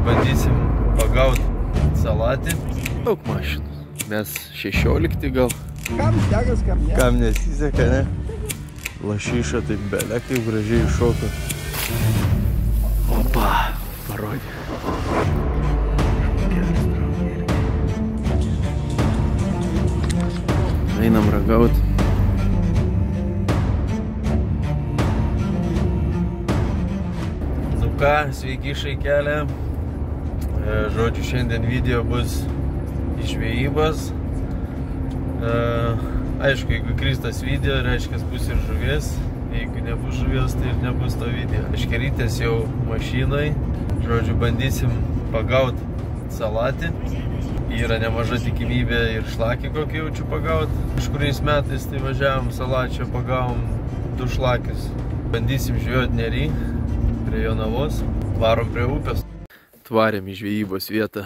bandysim pagauti salatį. Daug mašinų. Mes 16 gal. Kam sekas, kam ne? Kam nesiseka, ne? Lašiša taip belė, kaip gražiai iššoka. Opa, parodė. Einam ragaut. Nu ką, sveiki šaikelė. Žodžiu, šiandien video bus iš žvejybos. Aišku, jeigu kristas video, reiškia bus ir žuvies. Jeigu nebus žuvies, tai ir nebus to video. Meškerytės jau mašinai. Žodžiu, bandysim pagauti salatį. Yra nemaža tikimybė ir šlakį kokį jaučiu pagauti. Kažkuriais metais tai važiavom salačio, pagavom 2 šlakius. Bandysim žvejoti Nery, prie Jonavos. Varom prie upės. Tvarėm į žvejybos vietą.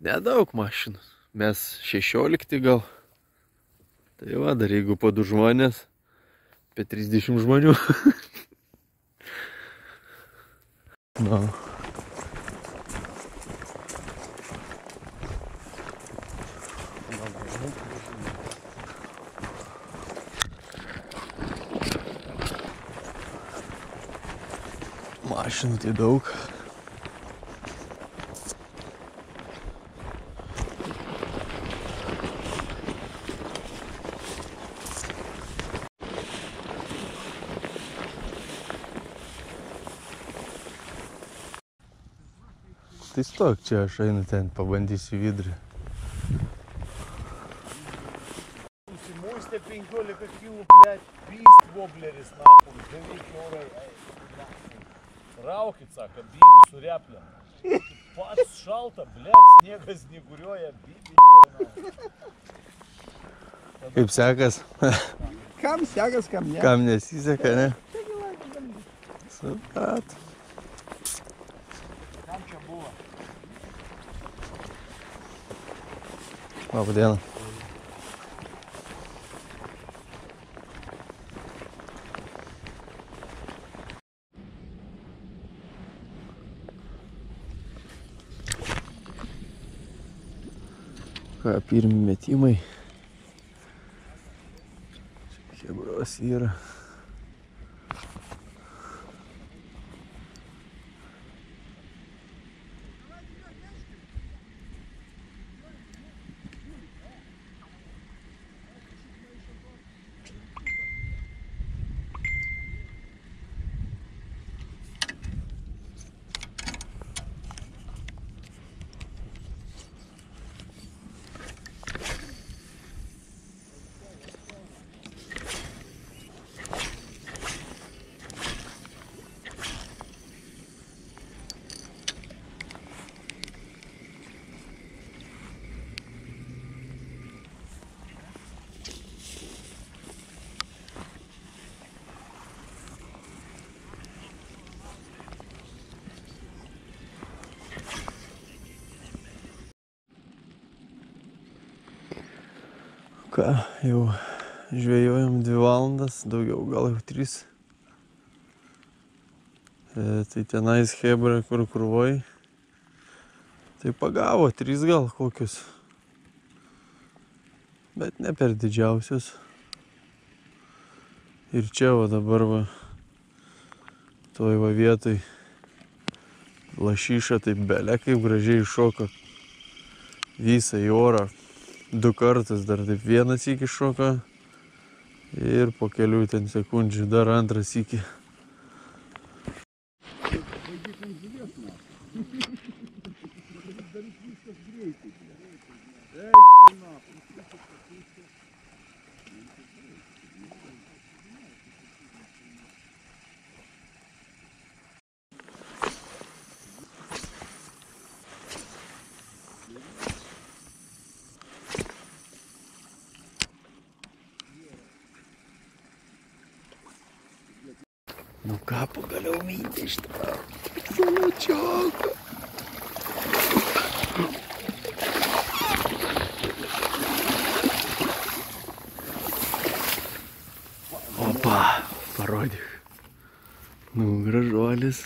Nedaug mašinų. Mes 16 gal. Tai va, dar jeigu po 2 žmonės, apie 30 žmonių. No. Mašinų tai daug. Tai stok čia, aš einu ten, pabandysiu vidurį. Užsimuistė 15 kilų, blėt, pist wobleris, nahum, 9 eurai. Raukit, sako, bibi, su replėm. Pats šalta, blėt, sniegas negurioja, bibi, dėjau, nahum. Kaip sekas? Kam sekas, kam ne? Kam nesiseka, ne? Suprat. Kam čia buvo? Labą dieną. Ką, pirmi metimai. Chebros yra. Ką, jau žvejojom 2 valandas, daugiau gal jau 3. Tai tenais chebra, kur krūvoj. Tai pagavo 3 gal kokius. Bet ne per didžiausius. Ir čia va dabar va, toj va vietoj lašiša taip belė, kaip gražiai iššoka visą į orą. 2 kartus dar taip vienas iki šoka ir po kelių ten sekundžių dar antras iki. Nu ką, pagaliau mintį ištraukti. Salačioką. Opa, parodyk. Nu, gražuolis.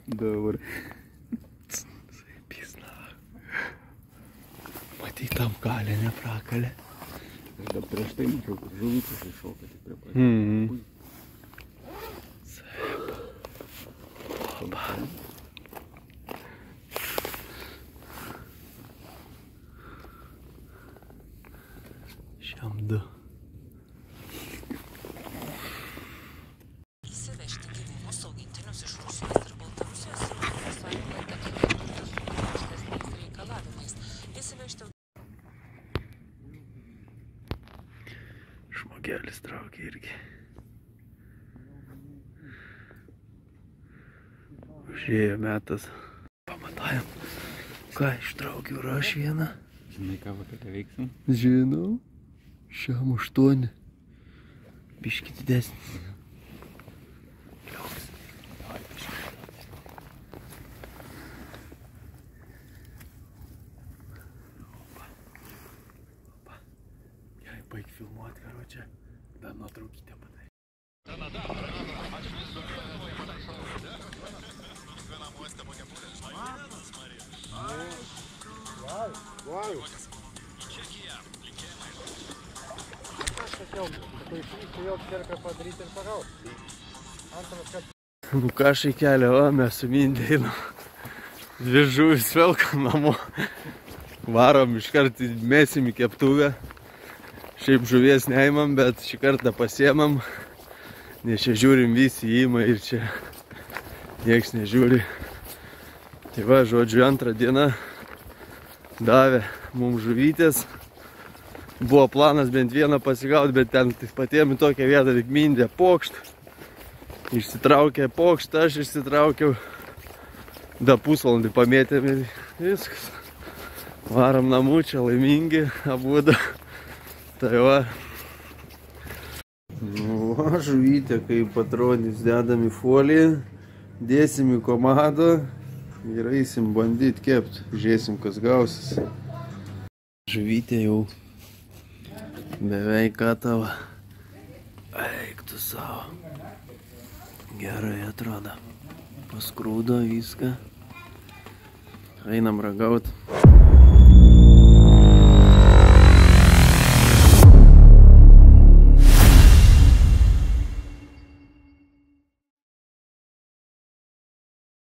Dabar. Pizna. Matai, tam kalė, neprakalė. Aš dar prieš tai mačiau, kad žuvytis iššoka tik prie pat. Opa. Šiam du. Įsivežti gyvūnus augintinius iš Rusijos ir Baltarusijos ir Europos Sąjungoje tenkinti griežtesniais reikalavimais. Įsivežti Žmogelis traukia irgi. Užėjo metas. Pamatajam. Ką, ištraukiau ir aš vieną. Žinai, ką vakare veiksim? Žinau. Šiam 8. Biški didesnis. Liauks. Gerai, baig filmuot, karočią. Dar nuotraukytę padaryti. Nu ką šaikelė, va, mes su Mindė einam. Dvi žuvis velkam namo. Varom iškart mesim į keptuvę. Šiaip žuvies neimam, bet šį kartą pasiemam. Nes čia žiūrim visi įima ir čia nieks nežiūri. Tai va, žodžiu, antrą dieną davė mums žuvytės. Buvo planas bent vieną pasigauti, bet ten patiem į tokią vietą tik Mindė pokšt. Išsitraukė pokštą, aš išsitraukiau. Da pusvalandį pamėtėm ir viskas. Varom namų, čia laimingi abudu. Tai va. Nu, va, žuvytė kaip atrodys, dedam į foliją, dėsim į komadą ir eisim bandyt kept. Žiūrėsim, kas gausis. Žuvytė jau beveik gatava. Eik tu savo. Gerai atrodo. Paskrūdo viską. Einam ragaut.